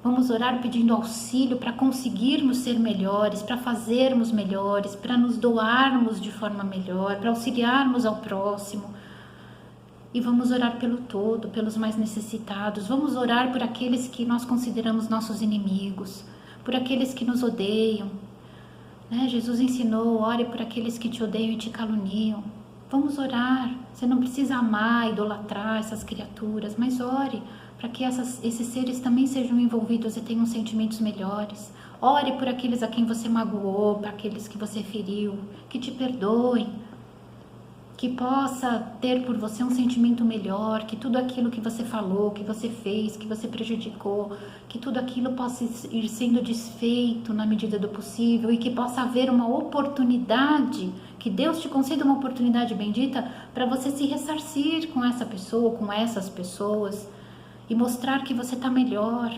Vamos orar pedindo auxílio para conseguirmos ser melhores, para fazermos melhores, para nos doarmos de forma melhor, para auxiliarmos ao próximo. E vamos orar pelo todo, pelos mais necessitados. Vamos orar por aqueles que nós consideramos nossos inimigos, por aqueles que nos odeiam, né? Jesus ensinou: ore por aqueles que te odeiam e te caluniam. Vamos orar. Você não precisa amar, idolatrar essas criaturas, mas ore para que esses seres também sejam envolvidos e tenham sentimentos melhores. Ore por aqueles a quem você magoou, para aqueles que você feriu, que te perdoem, que possa ter por você um sentimento melhor, que tudo aquilo que você falou, que você fez, que você prejudicou, que tudo aquilo possa ir sendo desfeito na medida do possível e que possa haver uma oportunidade, que Deus te conceda uma oportunidade bendita para você se ressarcir com essa pessoa, com essas pessoas, e mostrar que você está melhor,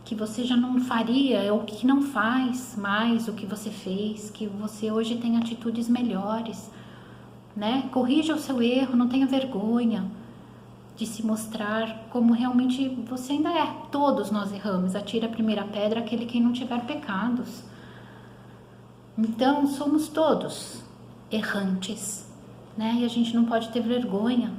que você já não faria ou que não faz mais o que você fez, que você hoje tem atitudes melhores, né? Corrija o seu erro, não tenha vergonha de se mostrar como realmente você ainda é. Todos nós erramos, atira a primeira pedra aquele que não tiver pecados. Então somos todos errantes, né? E a gente não pode ter vergonha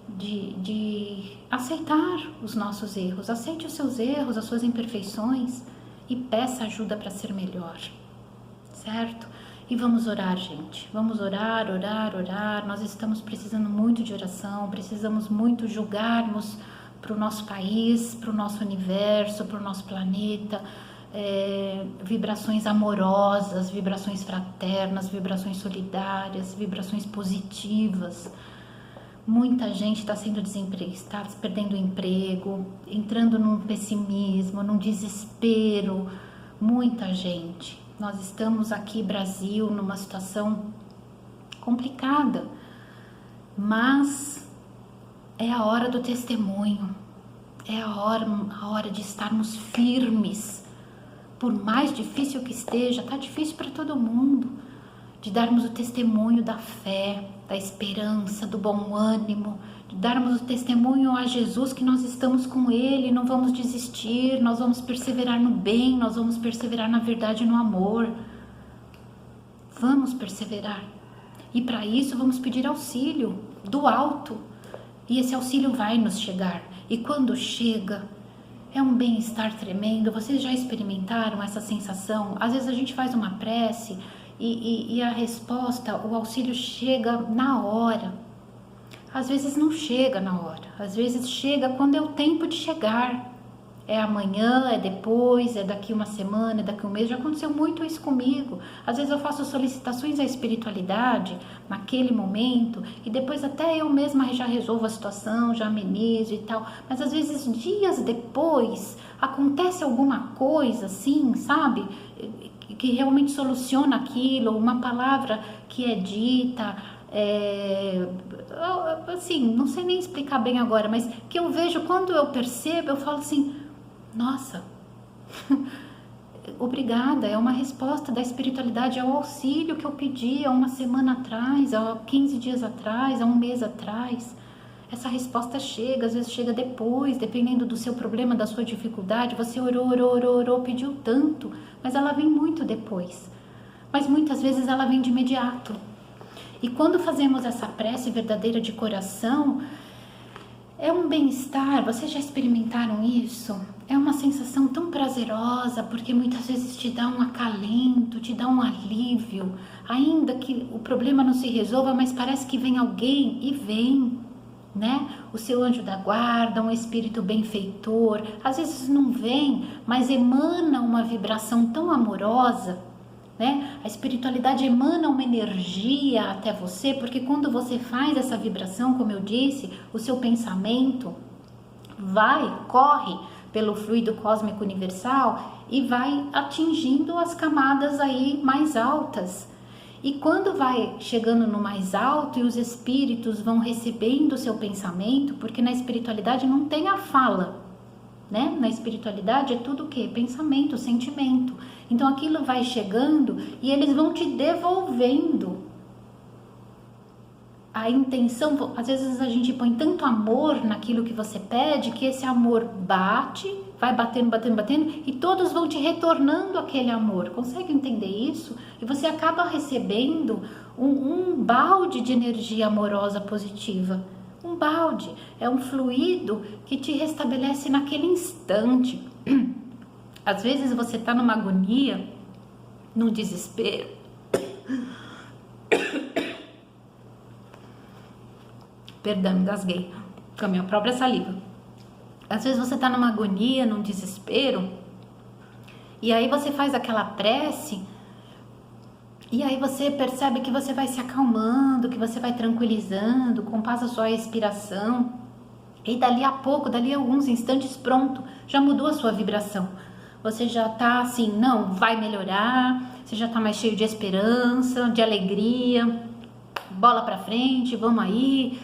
de aceitar os nossos erros. Aceite os seus erros, as suas imperfeições e peça ajuda para ser melhor, certo? E vamos orar, gente. Vamos orar. Nós estamos precisando muito de oração, precisamos muito julgarmos para o nosso país, para o nosso universo, para o nosso planeta, vibrações amorosas, vibrações fraternas, vibrações solidárias, vibrações positivas. Muita gente está sendo desempregada, está perdendo o emprego, entrando num pessimismo, num desespero. Muita gente. Nós estamos aqui, Brasil, numa situação complicada, mas é a hora do testemunho, é a hora de estarmos firmes, por mais difícil que esteja, tá difícil para todo mundo, de darmos o testemunho da fé, da esperança, do bom ânimo, de darmos o testemunho a Jesus que nós estamos com Ele, não vamos desistir, nós vamos perseverar no bem, nós vamos perseverar na verdade e no amor. Vamos perseverar. E para isso vamos pedir auxílio do alto. E esse auxílio vai nos chegar. E quando chega, é um bem-estar tremendo. Vocês já experimentaram essa sensação? Às vezes a gente faz uma prece e a resposta, o auxílio chega na hora. Às vezes não chega na hora, às vezes chega quando é o tempo de chegar. É amanhã, é depois, é daqui uma semana, é daqui um mês. Já aconteceu muito isso comigo. Às vezes eu faço solicitações à espiritualidade naquele momento e depois até eu mesma já resolvo a situação, já amenizo e tal. Mas às vezes dias depois acontece alguma coisa assim, sabe? Que realmente soluciona aquilo, uma palavra que é dita, assim, não sei nem explicar bem agora, mas que eu vejo, quando eu percebo, eu falo assim, nossa, obrigada, é uma resposta da espiritualidade, é o auxílio que eu pedi há uma semana atrás, há 15 dias atrás, há um mês atrás. Essa resposta chega, às vezes chega depois, dependendo do seu problema, da sua dificuldade. Você orou, pediu tanto, mas ela vem muito depois. Mas muitas vezes ela vem de imediato. E quando fazemos essa prece verdadeira de coração, é um bem-estar. Vocês já experimentaram isso? É uma sensação tão prazerosa, porque muitas vezes te dá um acalento, te dá um alívio. Ainda que o problema não se resolva, mas parece que vem alguém e vem, né? O seu anjo da guarda, um espírito benfeitor. Às vezes não vem, mas emana uma vibração tão amorosa, né? A espiritualidade emana uma energia até você, porque quando você faz essa vibração, como eu disse, o seu pensamento corre pelo fluido cósmico universal e vai atingindo as camadas aí mais altas. E quando vai chegando no mais alto e os espíritos vão recebendo o seu pensamento, porque na espiritualidade não tem a fala, né? Na espiritualidade é tudo o quê? Pensamento, sentimento. Então aquilo vai chegando e eles vão te devolvendo a intenção. Às vezes a gente põe tanto amor naquilo que você pede, que esse amor vai batendo, e todos vão te retornando aquele amor. Consegue entender isso? E você acaba recebendo um balde de energia amorosa positiva. Um balde, é um fluido que te restabelece naquele instante. Às vezes você está numa agonia, num desespero. Perdão, engasguei com a minha própria saliva. Às vezes você está numa agonia, num desespero, e aí você faz aquela prece, e aí você percebe que você vai se acalmando, que você vai tranquilizando, compassa a sua respiração, e dali a pouco, dali a alguns instantes, pronto, já mudou a sua vibração. Você já tá assim, não, vai melhorar, você já tá mais cheio de esperança, de alegria, bola pra frente, vamos aí,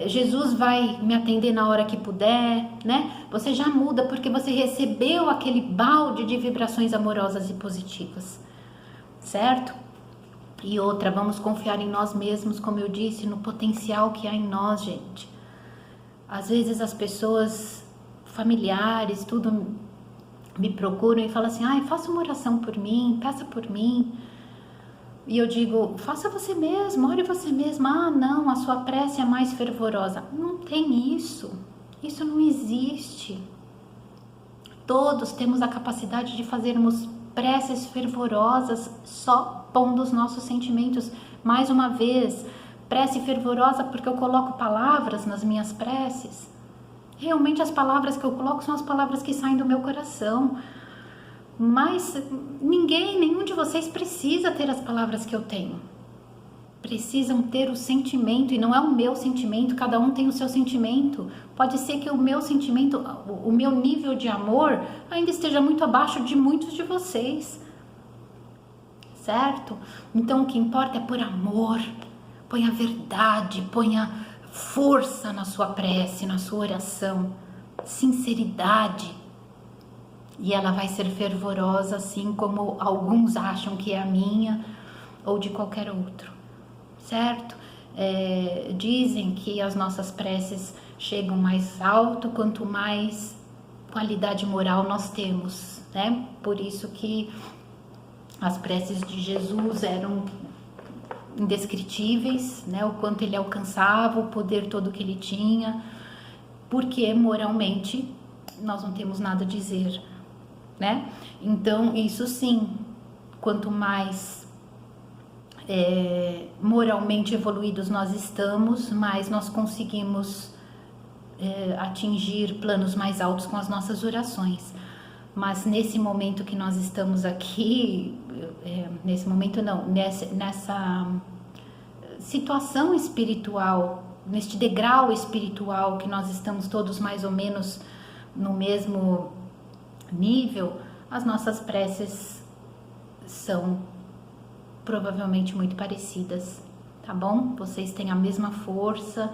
Jesus vai me atender na hora que puder, né? Você já muda porque você recebeu aquele balde de vibrações amorosas e positivas, certo? E outra, vamos confiar em nós mesmos, como eu disse, no potencial que há em nós, gente. Às vezes as pessoas, familiares, tudo, me procuram e falam assim, faça uma oração por mim, peça por mim. E eu digo, faça você mesmo, ore você mesmo. Não, a sua prece é mais fervorosa. Não tem isso. Isso não existe. Todos temos a capacidade de fazermos preces fervorosas só pondo os nossos sentimentos. Mais uma vez, prece fervorosa porque eu coloco palavras nas minhas preces. Realmente as palavras que eu coloco são as palavras que saem do meu coração. Mas nenhum de vocês precisa ter as palavras que eu tenho. Precisam ter o sentimento, e não é o meu sentimento, cada um tem o seu sentimento. Pode ser que o meu sentimento, o meu nível de amor ainda esteja muito abaixo de muitos de vocês, certo? Então o que importa é pôr amor, põe a verdade, põe a força na sua prece, na sua oração, sinceridade. E ela vai ser fervorosa, assim como alguns acham que é a minha ou de qualquer outro, certo? Dizem que as nossas preces chegam mais alto quanto mais qualidade moral nós temos, né? Por isso que as preces de Jesus eram indescritíveis, né? O quanto ele alcançava, o poder todo que ele tinha, porque moralmente nós não temos nada a dizer, né? Então isso sim, quanto mais moralmente evoluídos nós estamos, mais nós conseguimos atingir planos mais altos com as nossas orações. Mas nesse momento que nós estamos aqui, nesse momento não, nessa situação espiritual, neste degrau espiritual que nós estamos todos mais ou menos no mesmo nível, as nossas preces são provavelmente muito parecidas, tá bom? Vocês têm a mesma força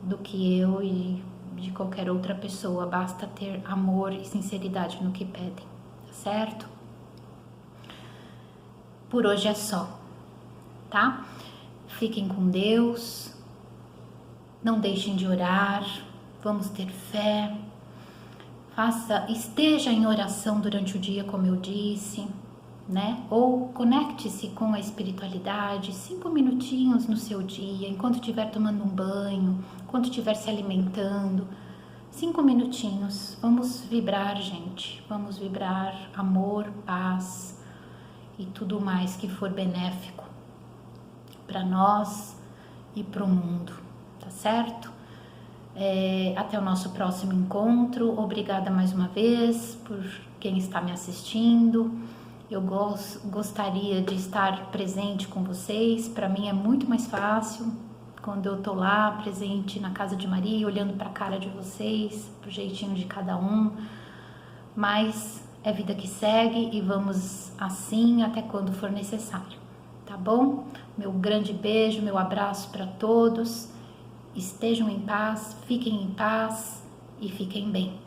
do que eu e de qualquer outra pessoa, basta ter amor e sinceridade no que pedem, tá certo? Por hoje é só, tá? Fiquem com Deus, não deixem de orar, vamos ter fé, esteja em oração durante o dia, como eu disse, né? Ou conecte-se com a espiritualidade, 5 minutinhos no seu dia, enquanto estiver tomando um banho, enquanto estiver se alimentando, 5 minutinhos. Vamos vibrar, gente, vamos vibrar amor, paz e tudo mais que for benéfico para nós e para o mundo, tá certo? Até o nosso próximo encontro. Obrigada mais uma vez por quem está me assistindo. Eu gostaria de estar presente com vocês. Para mim é muito mais fácil quando eu tô lá presente na casa de Maria, olhando para a cara de vocês, pro jeitinho de cada um. Mas é vida que segue e vamos assim até quando for necessário, tá bom? Meu grande beijo, meu abraço para todos. Estejam em paz, fiquem em paz e fiquem bem.